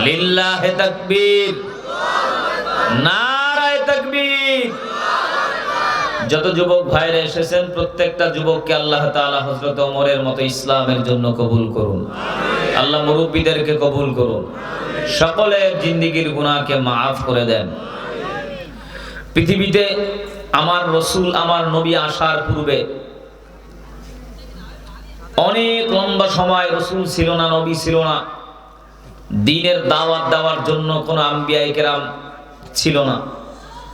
লিল্লাহি তাকবীর, নারায়ে তাকবীর। যত যুবক ভাইরা এসেছেন প্রত্যেকটা যুবককে আল্লাহ তাআলা হযরত ওমরের মতো ইসলামের জন্য কবুল করুন। আল্লাহ মুরব্বিদেরকে কবুল করুন। সকলের জিন্দেগীর গুনাহকে মাফ করে দেন। পৃথিবীতে আমার রাসূল, আমার নবী আসার পূর্বে অনেক লম্বা সময় রাসূল ছিল না, নবী ছিল না। দ্বীনের দাওয়াত দেওয়ার জন্য কোনো আম্বিয়ায়ে কেরাম ছিল না।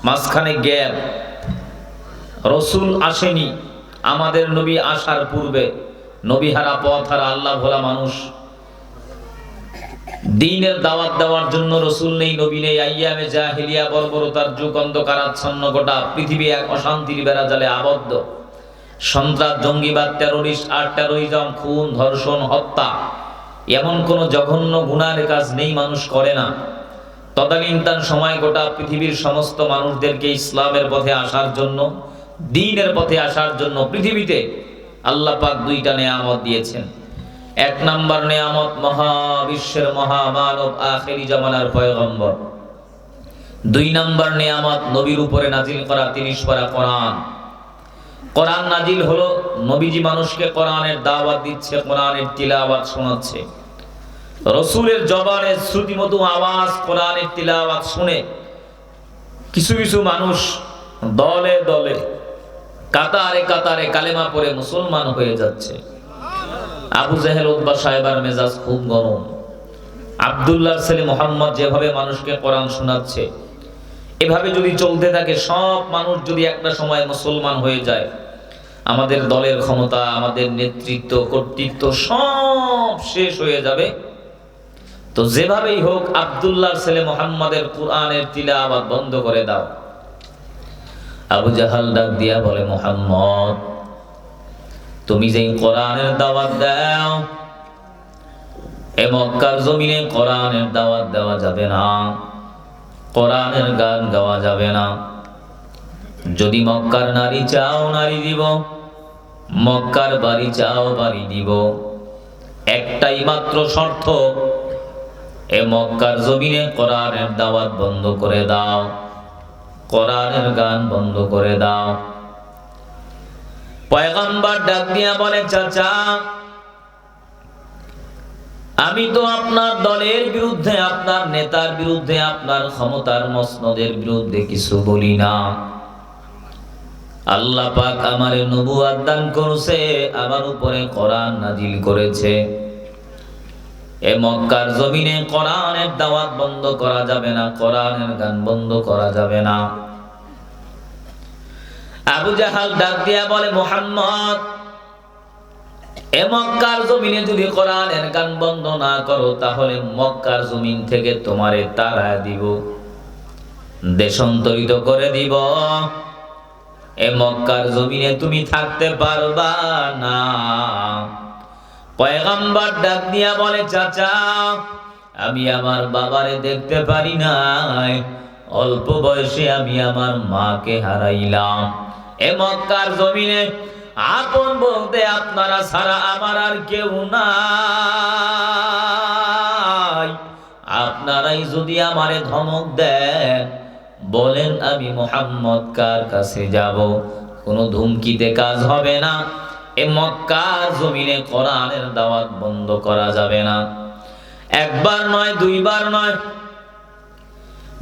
মাঝখানে গ্যাপ, রাসূল আসেনি। আমাদের নবী আসার পূর্বে নবী হারা, পথ হারা, আল্লাহ ভোলা মানুষ। দ্বীনের দাওয়াত দেওয়ার জন্য রাসূল নেই, নবী নেই। আইয়ামে জাহিলিয়া, বর্বরতার যুগ, অন্ধকারাচ্ছন্ন গোটা পৃথিবী এক অশান্তির বেড়াজালে আবদ্ধ। সন্ত্রাস, জঙ্গিবাদ, টেরোরিজম, খুন, ধর্ষণ, হত্যা, এমন কোন জঘন্য গুনাহের কাজ নেই মানুষ করে না। তদানীন্তন সময় গোটা পৃথিবীর সমস্ত মানুষদেরকে ইসলামের পথে আসার জন্য, দ্বীনের পথে আসার জন্য পৃথিবীতে আল্লাহ পাক দুইটা নেয়ামত দিয়েছেন। এক নাম্বার নেয়ামত মহাবিশ্বের মহামানব আখেরি জামানার পয়গম্বর। দুই নাম্বার নেয়ামত নবীর উপরে নাজিল করা 30 পারা কোরআন। কোরআন নাজিল হলো, নবীজি মানুষকে কোরআনের দাওয়াত দিচ্ছে, কোরআনের তিলাওয়াত শোনাচ্ছে। রাসূলের জবানে শ্রুতিমধু আওয়াজ কোরআনের তিলাওয়াত শুনে কিছু কিছু মানুষ দলে দলে, কাতারে কাতারে কালেমা পড়ে মুসলমান হয়ে যাচ্ছে। আবু জেহেল, উতবা সাহেবার মেজাজ খুব গরম। আব্দুল্লাহর ছেলে মুহাম্মদ যেভাবে মানুষকে কোরআন শোনাচ্ছে, এভাবে যদি চলতে থাকে, সব মানুষ যদি একটা সময় মুসলমান হয়ে যায়, আমাদের দলের ক্ষমতা, আমাদের নেতৃত্ব, কর্তৃত্ব সব শেষ হয়ে যাবে। তো যেভাবেই হোক আব্দুল্লাহর ছেলে মুহাম্মাদের কোরআনের তিলাওয়াত বন্ধ করে দাও। আবু জাহাল ডাক দিয়া বলে, মুহাম্মদ, তুমি যেই কোরআনের দাওয়াত দাও, এ মক্কার জমিনে কোরআনের দাওয়াত দেওয়া যাবে না, কোরআনের গান গাওয়া যাবে না। যদি মক্কার নারী চাও নারী দিব, মক্কার বাড়ি চাও বাড়ি দিব। একটাই মাত্র শর্ত, এ মক্কার জমিনে কোরআনের দাওয়াত বন্ধ করে দাও, কোরআনের গান বন্ধ করে দাও। পয়গম্বর ডাক দিয়া বলে, চাচা, আমি তো আপনার দলের বিরুদ্ধে, আপনার নেতার বিরুদ্ধে, আপনার ক্ষমতার মসনদের বিরুদ্ধে কিছু বলি না। আল্লাহ পাক আমারে নবুয়ত দান করেছে, আমার উপরে কোরআন নাজিল করেছে। এ মক্কার জমিনে কোরআনের দাওয়াত বন্ধ করা যাবে না, কোরআনের গান বন্ধ করা যাবে না। আবু জাহাল ডাক দিয়া বলে, মুহাম্মদ, এ মক্কার জমিনে যদি কোরআনের গান বন্ধ না করো, তাহলে মক্কার জমিন থেকে তোমারে তাড়া দিব, দেশান্তরিত করে দিব। এ মক্কার জমিনে তুমি থাকতে পারবা না। পয়গম্বর ডাক দিয়া বলে, চাচা, আমি আমার বাবারে দেখতে পারি নাই, অল্প বয়সে আমি আমার মাকে হারাইলাম। এ মক্কার জমিনে আপন বলতে আপনারা ছাড়া আমার আর কেউ নাই। আপনারাই যদি আমারে ধমক দেন, বলেন আমি মুহাম্মদ কার কাছে যাব, কোনো ধুমকিতে কাজ হবে না। এ মক্কার জমিনে কোরআনের দাওয়াত বন্ধ করা যাবে না। একবার নয়, দুইবার নয়,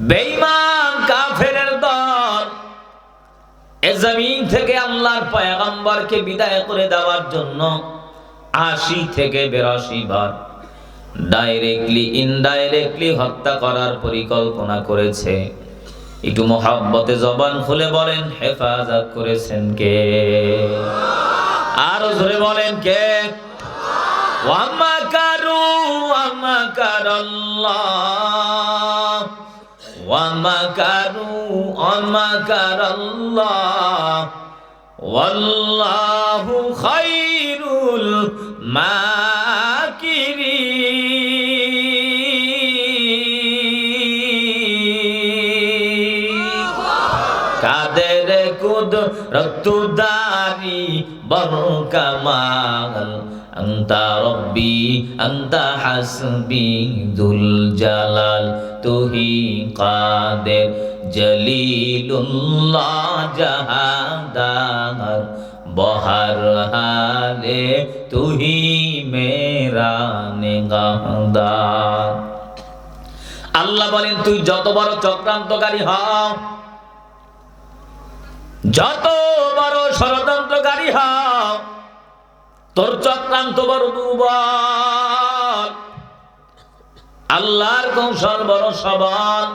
বেঈমান কাফেরের দল এ জমিন থেকে আল্লাহর পয়গম্বরকে বিদায় করে দেওয়ার জন্য 80 থেকে 82 বার ডাইরেক্টলি ইনডাইরেক্টলি হত্যা করার পরিকল্পনা করেছে। একটু মহব্বতে জবান খুলে বলেন, হেফাজত করেছেন কে? আরো জোরে বলেন, কে? ওয়া মাকারু ওয়া মাকারাল্লাহ, ওয়া মাকারু ওয়া মাকারাল্লাহ, ওয়াল্লাহু খায়রুল মাকিরিন। কাদের কুদরতুদারি বড় কামাল, আনতা রব্বি আনতা হাসবি যুল জালাল তুহি কাদের জলিলুল্লাহ জাহাদার বহর হালে তুহি মেরা নিগাহদার। আল্লাহ বলেন তুই যত বড় চক্রান্তকারী হও, যত বড় ষড়যন্ত্রকারী হও, তোর চক্রান্ত বড় দুর্বল, আল্লাহর কৌশল বড় সবল।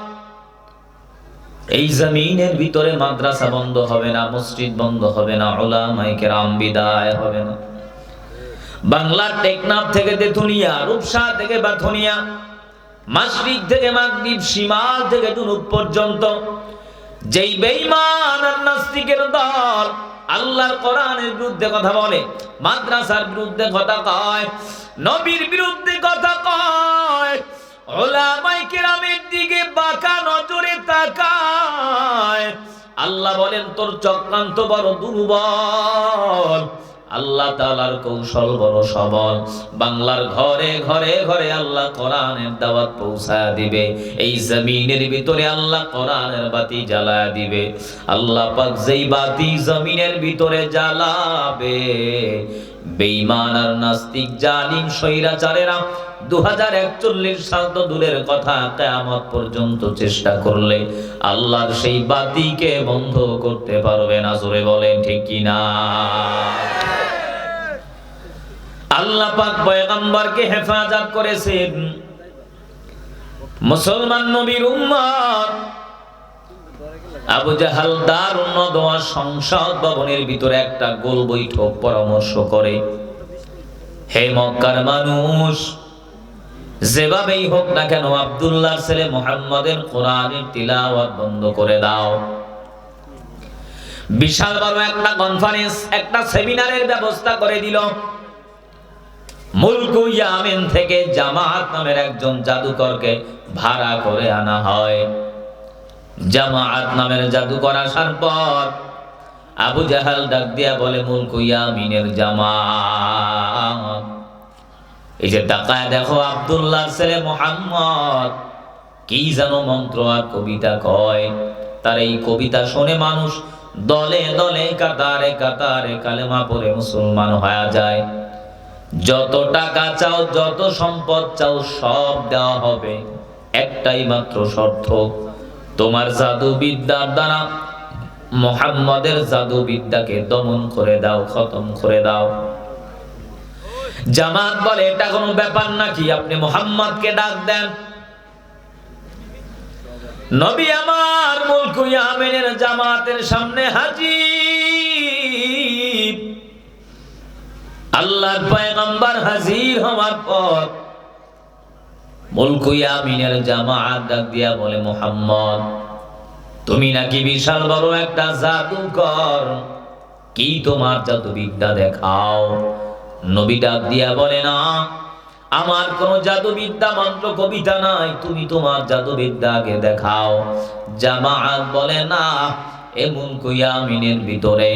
এই জমিনের ভিতরে মাদ্রাসা বন্ধ হবে না, মসজিদ বন্ধ হবে না, উলামায়ে কেরাম বিদায় হবে না। বাংলার টেকনাফ থেকে তেতুলিয়া, রূপসা থেকে বাথনিয়া, মাশরিক থেকে মাগরিব, শিমাল থেকে জুনুব পর্যন্ত যেই বেঈমান আর নাস্তিকের দল আল্লাহর কোরআনের বিরুদ্ধে কথা বলে, মাদ্রাসার বিরুদ্ধে কথা কয়, নবীর বিরুদ্ধে কথা কয়, উলামায়ে কেরামের দিকে বাঁকা নজরে তাকায়, আল্লাহ বলেন তোর চক্রান্ত বড় দুর্বল, আল্লাহ তাআলার কৌশল বড় সবল। বাংলার ঘরে ঘরে ঘরে আল্লাহ কোরআনের দাওয়াত পৌঁছায়া দিবে, এই জমিনের ভিতরে আল্লাহ কোরআনের বাতি জ্বালায়া দিবে। আল্লাহ পাক যেই বাতি জমিনের ভিতরে জ্বালাবে, বেঈমান আর নাস্তিক জালিম স্বৈরাচারেরা 2041 সাল তো দূরের কথা, কিয়ামত পর্যন্ত চেষ্টা করলে আল্লাহর সেই বাতিকে বন্ধ করতে পারবে না। জোরে বলেন ঠিক কিনা? আল্লাহ পাক পয়গম্বরকে হেফাজত করেছেন। মুসলমান নবীর উম্মত আবু জাহাল দারুন নদওয়া সংসদ ভবনের ভিতরে একটা গোল বৈঠক পরামর্শ করে, হে মক্কার মানুষ, যেভাবেই হোক না কেন আব্দুল্লাহর ছেলে মুহাম্মাদের কোরআনের তিলাওয়াত বন্ধ করে দাও। বিশাল বড় একটা কনফারেন্স, একটা সেমিনারের ব্যবস্থা করে দিল। মুলকু ইয়ামেন থেকে জামাত নামের একজন জাদুকরকে ভাড়া করে আনা হয়। জামাত নামের জাদুকর আসার পর আবু জাহাল ডাক দিয়া বলে, মুলকু ইয়ামিনের জামাত, এই যে তাকায় দেখো আব্দুল্লাহর ছেলে মুহাম্মদ কি যেন মন্ত্র আর কবিতা কয়। তার এই কবিতা শুনে মানুষ দলে দলে কাতারে কাতারে কালেমা পড়ে মুসলমান হয়ে যায়। যত টাকা চাও, যত সম্পদ চাও, সব দেওয়া হবে, একটাই মাত্র শর্ত, তোমার জাদু বিদ্যার দ্বারা মুহাম্মাদের জাদু বিদ্যাকে দমন করে দাও, খতম করে দাও। জামাত বলে, এটা কোনো ব্যাপার নাকি, আপনি মুহাম্মাদকে ডাক দেন। নবী আমার মুলকু ইয়ামেনের জামাতের সামনে হাজির। আল্লাহর পয়গম্বর হাজির হওয়ার পর মুলকু ইয়ামিনের জামাত ডাক দিয়া বলে, মুহাম্মদ, তুমি নাকি বিশাল বড় একটা জাদুকর, কি তোমার জাদুবিদ্যা দেখাও। নবী ডাক দিয়া বলে, না, আমার কোন জাদুবিদ্যা মন্ত্র কবিতা নাই, তুমি তোমার জাদুবিদ্যা আগে দেখাও। জামাত বলে, না, এ মুলকু ইয়ামিনের ভিতরে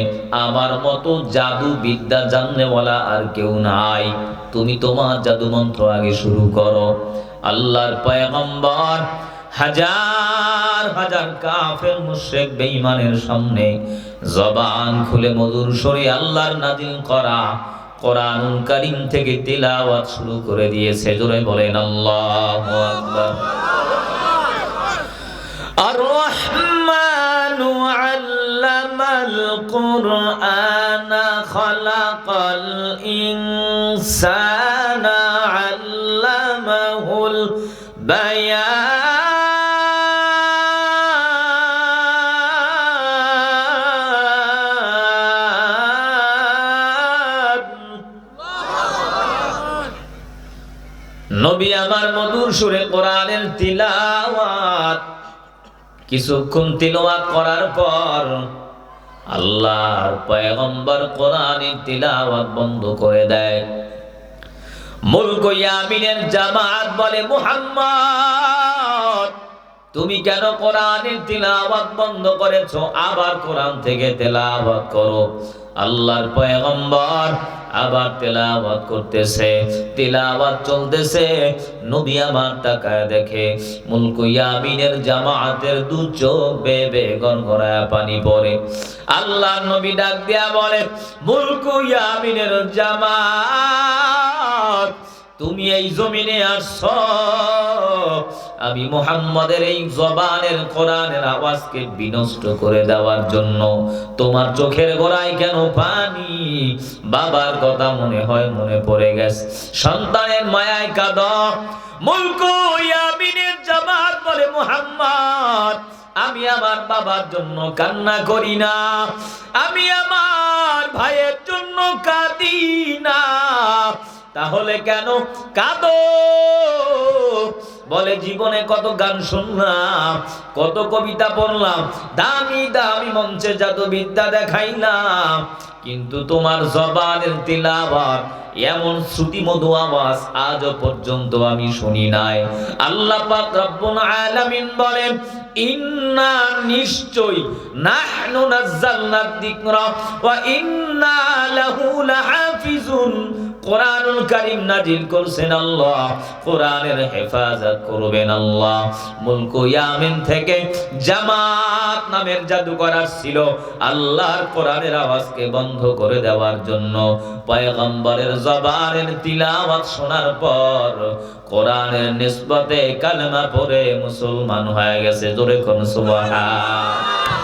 আমার মতো জাদু বিদ্যা জাননেওয়ালা আর কেউ নাই, তুমি তোমার জাদু মন্ত্র আগে শুরু করো। আল্লাহর পয়গম্বর হাজার হাজার কাফের মুশরিক বেঈমানের সামনে জবান খুলে মধুর সুরে আল্লাহর নাযিল করা কোরআনুল কারীম থেকে তিলাওয়াত শুরু করে দিয়েছে। জোরে বলেন আল্লাহু আকবার। আর রহমানু আল্লামাল কুরআনা খালাকাল ইনসানা আল্লামাহুল বায়ান। নবী আমার মধুর সুরে কোরআনের তিলাওয়াত কিছুক্ষণ তিলাওয়াত করার পর আল্লাহর পয়গম্বর কোরআনের তিলাওয়াত বন্ধ করে দেয়। মুলকু ইয়ামিনের জামাত বলে, মুহাম্মদ, তুমি কেন কোরআনের তিলাওয়াত বন্ধ করেছো? আবার কোরআন থেকে তিলাওয়াত করো। আল্লাহর পয়গম্বর আবার তেলাওয়াত করতেছে, তেলাওয়াত চলতেছে। নবী আমার তাকায় দেখে মুলক ইয়ামিনের জামাতের দু চোখ বেয়ে বেয়ে গড়গড়ায় পানি পড়ে। আল্লাহ নবী ডাক দিয়া বলে, মুলক ইয়ামিনের জামাত, তুমি এই জমিনে আসছো আমি মুহাম্মাদের এই জবানের কোরআনের আওয়াজকে বিনষ্ট করে দেওয়ার জন্য। তোমার চোখের গোড়ায় কেন পানি? বাবার কথা মনে হয় মনে পড়ে গেছে, সন্তানের মায়ায় কাঁদো। মুলক ইয়ামিনের জামাত বলে, মুহাম্মদ, আমি আমার বাবার জন্য কান্না করি না, আমি আমার ভাইয়ের জন্য কাঁদি না, তাহলে কেন কাঁদো? বলে, জীবনে কত গান শুনলাম, কত কবিতা পড়লাম, দামি দামি মঞ্চে জাদুবিদ্যা দেখাইলাম, কিন্তু তোমার জবানের তিলাওয়াত এমন শ্রুতিমধু আওয়াজ আজও পর্যন্ত আমি শুনি নাই। আল্লাহ পাক রব্বুল আলামিন বলেন, ইন্না নিশ্চয় নাহনু নাযালনা যিকরা ওয়া ইন্না লাহু লাহাফিজুন। কোরআনুল কারীম নাজিল করছেন আল্লাহ, কোরআনের হেফাজত করবেন আল্লাহ। মুলক ইয়ামিন থেকে জামাত নামের জাদুকর ছিল আল্লাহর কোরআনের আওয়াজকে বন্ধ করে দেওয়ার জন্য। পয়গম্বরের জবানের তিলাওয়াত শোনার পর কোরআনের নিসবতে কালেমা পড়ে মুসলমান হয়ে গেছে। জোরে কোন সুবহান।